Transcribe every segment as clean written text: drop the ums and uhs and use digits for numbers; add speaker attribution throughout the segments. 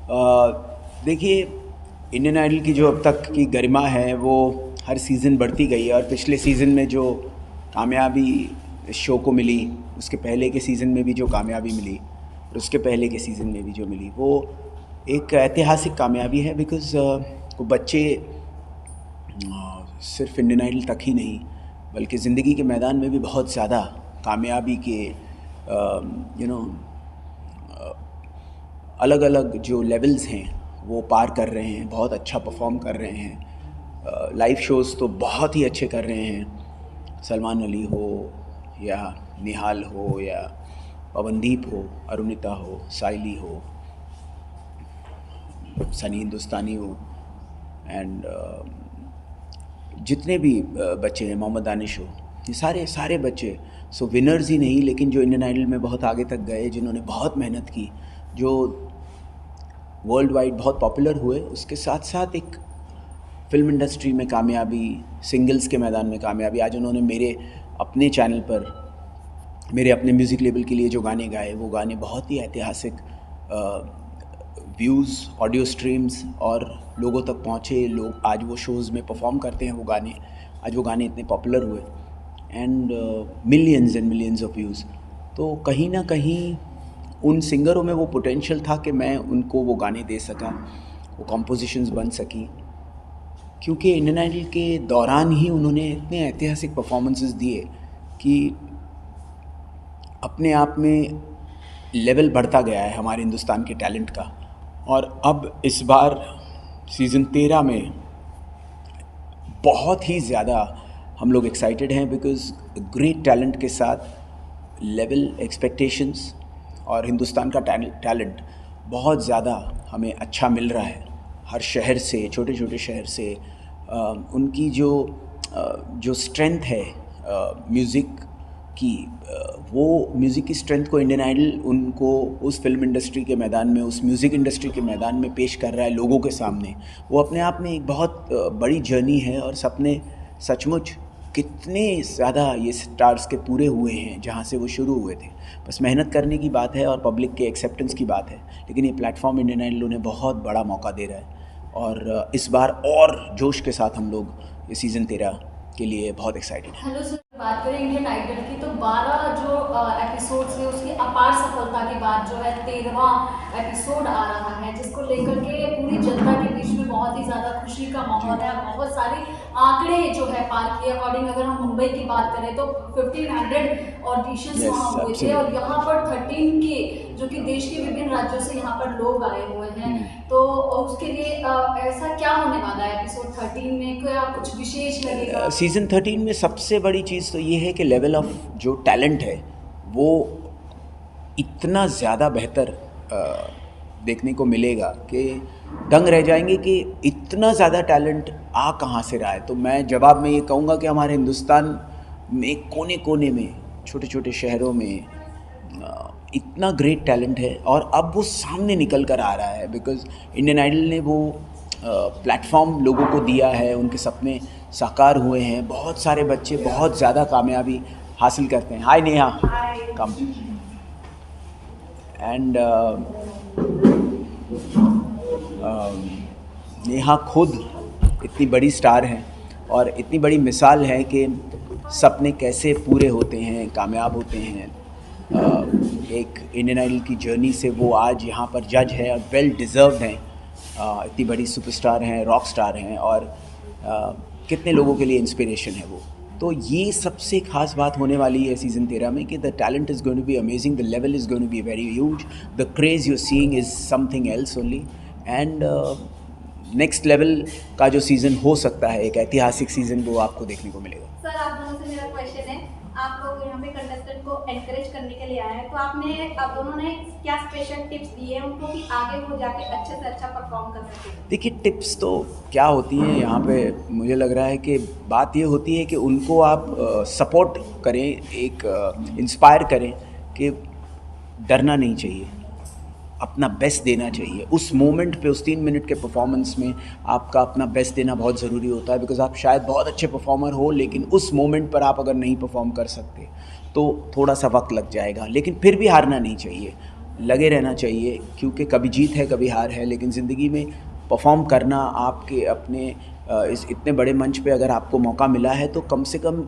Speaker 1: देखिए, Indian idol की जो अब तक की गरिमा है वो हर सीज़न बढ़ती गई है, और पिछले सीज़न में जो कामयाबी इस शो को मिली, उसके पहले के सीज़न में भी जो कामयाबी मिली, और उसके पहले के सीज़न में भी जो मिली, वो एक ऐतिहासिक कामयाबी है। बिकॉज़ वो बच्चे सिर्फ इंडियन आइडल तक ही नहीं, बल्कि ज़िंदगी के मैदान में भी बहुत ज़्यादा कामयाबी के अलग अलग जो लेवल्स हैं वो पार कर रहे हैं, बहुत अच्छा परफॉर्म कर रहे हैं। लाइव शोज़ तो बहुत ही अच्छे कर रहे हैं, सलमान अली हो या निहाल हो या पवनदीप हो, अरुणिता हो, साइली हो, सनी हिंदुस्तानी हो, एंड जितने भी बच्चे हैं, मोहम्मद दानिश हो, ये सारे बच्चे सो विनर्स ही नहीं, लेकिन जो इंडियन आइडल में बहुत आगे तक गए, जिन्होंने बहुत मेहनत की, जो वर्ल्ड वाइड बहुत पॉपुलर हुए, उसके साथ साथ एक फ़िल्म इंडस्ट्री में कामयाबी, सिंगल्स के मैदान में कामयाबी। आज उन्होंने मेरे अपने चैनल पर मेरे अपने म्यूज़िक लेबल के लिए जो गाने गाए, वो गाने बहुत ही ऐतिहासिक व्यूज़, ऑडियो स्ट्रीम्स और लोगों तक पहुँचे। लोग आज वो शोज़ में परफॉर्म करते हैं, वो गाने आज वो गाने इतने पॉपुलर हुए, and millions and millions of views. तो कहीं ना कहीं उन सिंगरों में वो पोटेंशियल था कि मैं उनको वो गाने दे सका, वो कॉम्पोजिशंस बन सकी, क्योंकि इंडियन आइडल के दौरान ही उन्होंने इतने ऐतिहासिक परफॉर्मेंसेस दिए कि अपने आप में लेवल बढ़ता गया है हमारे हिंदुस्तान के टैलेंट का। और अब इस बार सीज़न 13 में बहुत ही ज़्यादा हम लोग एक्साइटेड हैं, बिकॉज़ ग्रेट टैलेंट के साथ लेवल, एक्सपेक्टेशंस और हिंदुस्तान का टैलेंट बहुत ज़्यादा हमें अच्छा मिल रहा है। हर शहर से, छोटे छोटे शहर से उनकी जो स्ट्रेंथ है म्यूज़िक की, वो म्यूज़िक की स्ट्रेंथ को इंडियन आइडल उनको उस फिल्म इंडस्ट्री के मैदान में, उस म्यूज़िक इंडस्ट्री के मैदान में पेश कर रहा है लोगों के सामने। वो अपने आप में एक बहुत बड़ी जर्नी है, और सपने सचमुच कितने ज़्यादा ये स्टार्स के पूरे हुए हैं जहाँ से वो शुरू हुए थे। बस मेहनत करने की बात है और पब्लिक के एक्सेप्टेंस की बात है। लेकिन ये प्लेटफॉर्म इंडियन आइडल उन्हें बहुत बड़ा मौका दे रहा है, और इस बार और जोश के साथ हम लोग ये सीज़न 13 के लिए बहुत एक्साइटेड हैं।
Speaker 2: हेलो सर, बात करें इंडियन आइडल की तो 12 जो एपिसोड्स है उसकी अपार सफलता के बाद जो है 13वां एपिसोड आ रहा है, जिसको लेकर के पूरी जनता के बीच में बहुत ही ज़्यादा खुशी का माहौल है। बहुत सारे आंकड़े जो है पार किए। अकॉर्डिंग अगर हम मुंबई की बात करें तो 1500 ऑडिशंस वहाँ हुए थे, और यहाँ पर 13 के जो कि देश के विभिन्न राज्यों से यहाँ पर लोग आए हुए हैं। तो उसके लिए ऐसा क्या होने वाला है एपिसोड 13 में, क्या कुछ विशेष लगेगा?
Speaker 1: सीज़न 13 में सबसे बड़ी चीज़ तो ये है कि लेवल ऑफ जो टैलेंट है वो इतना ज़्यादा बेहतर देखने को मिलेगा कि दंग रह जाएंगे कि इतना ज़्यादा टैलेंट आ कहाँ से रहा है। तो मैं जवाब में ये कहूँगा कि हमारे हिंदुस्तान में कोने कोने में, छोटे छोटे शहरों में इतना ग्रेट टैलेंट है, और अब वो सामने निकल कर आ रहा है। बिकॉज़ इंडियन आइडल ने वो प्लेटफॉर्म लोगों को दिया है, उनके सपने साकार हुए हैं। बहुत सारे बच्चे बहुत ज़्यादा कामयाबी हासिल करते हैं। हाय नेहा, कम। एंड नेहा खुद इतनी बड़ी स्टार हैं और इतनी बड़ी मिसाल है कि सपने कैसे पूरे होते हैं, कामयाब होते हैं। एक इंडियन आइडल की जर्नी से वो आज यहाँ पर जज है और वेल डिज़र्व्ड हैं। इतनी बड़ी सुपरस्टार हैं, रॉक स्टार हैं, और कितने लोगों के लिए इंस्पिरेशन है वो। तो ये सबसे खास बात होने वाली है सीज़न 13 में कि the talent is going to be amazing, the level is going to be very huge, the craze you seeing is something else only. And next level का जो सीज़न हो सकता है, एक ऐतिहासिक सीज़न, वो आपको देखने को मिलेगा।
Speaker 3: सर, आप दोनों से मेरा क्वेश्चन है, आप लोग यहाँ पे कंटेस्टेंट को एनकरेज करने के लिए आए हैं, तो आप दोनों ने क्या स्पेशल टिप्स दिए हैं उनको कि आगे वो जाके अच्छे से अच्छा परफॉर्म कर सके?
Speaker 1: देखिए, टिप्स तो क्या होती हैं यहाँ पे, मुझे लग रहा है कि बात ये होती है कि उनको आप सपोर्ट करें, एक इंस्पायर करें कि डरना नहीं चाहिए, अपना बेस्ट देना चाहिए। उस मोमेंट पे, उस 3 मिनट के परफॉर्मेंस में आपका अपना बेस्ट देना बहुत ज़रूरी होता है। बिकॉज़ आप शायद बहुत अच्छे परफॉर्मर हो, लेकिन उस मोमेंट पर आप अगर नहीं परफॉर्म कर सकते तो थोड़ा सा वक्त लग जाएगा, लेकिन फिर भी हारना नहीं चाहिए। लगे रहना चाहिए, क्योंकि कभी जीत है कभी हार है, लेकिन ज़िंदगी में परफॉर्म करना आपके अपने इस इतने बड़े मंच पे अगर आपको मौका मिला है तो कम से कम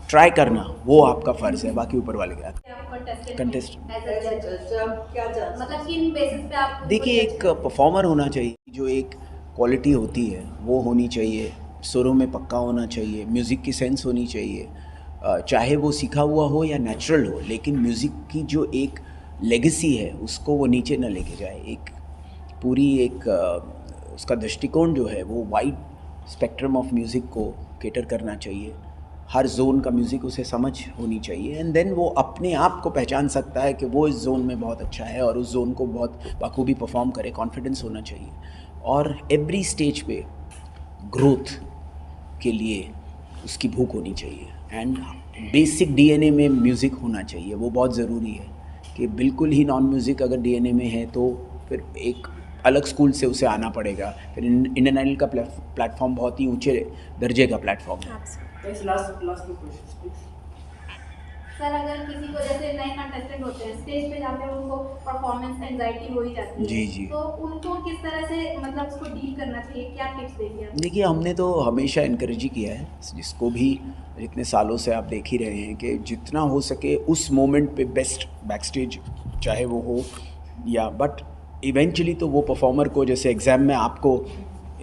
Speaker 1: ट्राई करना वो आपका फ़र्ज़ है, बाकी ऊपर वाले का। Contest-
Speaker 3: मतलब किन बेसिस पे आप
Speaker 1: देखिए, एक परफॉर्मर होना चाहिए, जो एक क्वालिटी होती है वो होनी चाहिए, सुरों में पक्का होना चाहिए, म्यूज़िक की सेंस होनी चाहिए, चाहे वो सीखा हुआ हो या नेचुरल हो, लेकिन म्यूज़िक की जो एक लेगेसी है उसको वो नीचे ना लेके जाए। एक पूरी एक उसका दृष्टिकोण जो है वो वाइड स्पेक्ट्रम ऑफ म्यूज़िक को केटर करना चाहिए, हर जोन का म्यूज़िक उसे समझ होनी चाहिए, एंड देन वो अपने आप को पहचान सकता है कि वो इस जोन में बहुत अच्छा है और उस जोन को बहुत बखूबी परफॉर्म करे। कॉन्फिडेंस होना चाहिए और एवरी स्टेज पे ग्रोथ के लिए उसकी भूख होनी चाहिए, एंड बेसिक डीएनए में म्यूज़िक होना चाहिए, वो बहुत ज़रूरी है कि बिल्कुल ही नॉन म्यूज़िक अगर डीएनए में है तो फिर एक अलग स्कूल से उसे आना पड़ेगा। फिर इंडियन आइडल का प्लेटफॉर्म बहुत ही ऊंचे दर्जे का प्लेटफॉर्म है।
Speaker 4: Last 2 questions please.
Speaker 3: सर, अगर किसी को जैसे नए कंटेस्टेंट होते हैं, स्टेज पे जाके उनको परफॉर्मेंस एंजाइटी हो ही जाती है,
Speaker 1: जी, जी।
Speaker 3: तो उनको किस तरह से मतलब उसको डील करना चाहिए, क्या टिप्स देंगे आप?
Speaker 1: देखिए, हमने तो हमेशा इनकरेज ही किया है, जिसको भी इतने सालों से आप देख ही रहे हैं कि जितना हो सके उस मोमेंट पे बेस्ट बैकस्टेज चाहे वो हो या, बट इवेंचुअली तो वो परफॉर्मर को, जैसे एग्ज़ाम में आपको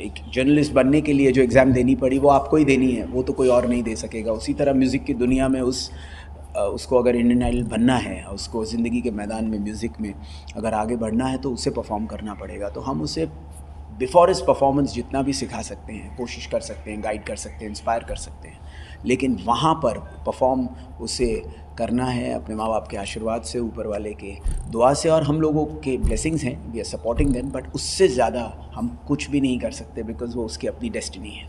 Speaker 1: एक जर्नलिस्ट बनने के लिए जो एग्ज़ाम देनी पड़ी वो आपको ही देनी है, वो तो कोई और नहीं दे सकेगा। उसी तरह म्यूज़िक की दुनिया में उसको अगर इंडियन आइडल बनना है, उसको ज़िंदगी के मैदान में म्यूज़िक में अगर आगे बढ़ना है तो उसे परफॉर्म करना पड़ेगा। तो हम उसे बिफोर इस परफॉर्मेंस जितना भी सिखा सकते हैं, कोशिश कर सकते हैं, गाइड कर सकते हैं, इंस्पायर कर सकते हैं, लेकिन वहाँ पर परफॉर्म उसे करना है अपने माँ बाप के आशीर्वाद से, ऊपर वाले के दुआ से, और हम लोगों के ब्लेसिंग्स हैं, we are supporting them, but उससे ज़्यादा हम कुछ भी नहीं कर सकते बिकॉज वो उसकी अपनी डेस्टिनी है।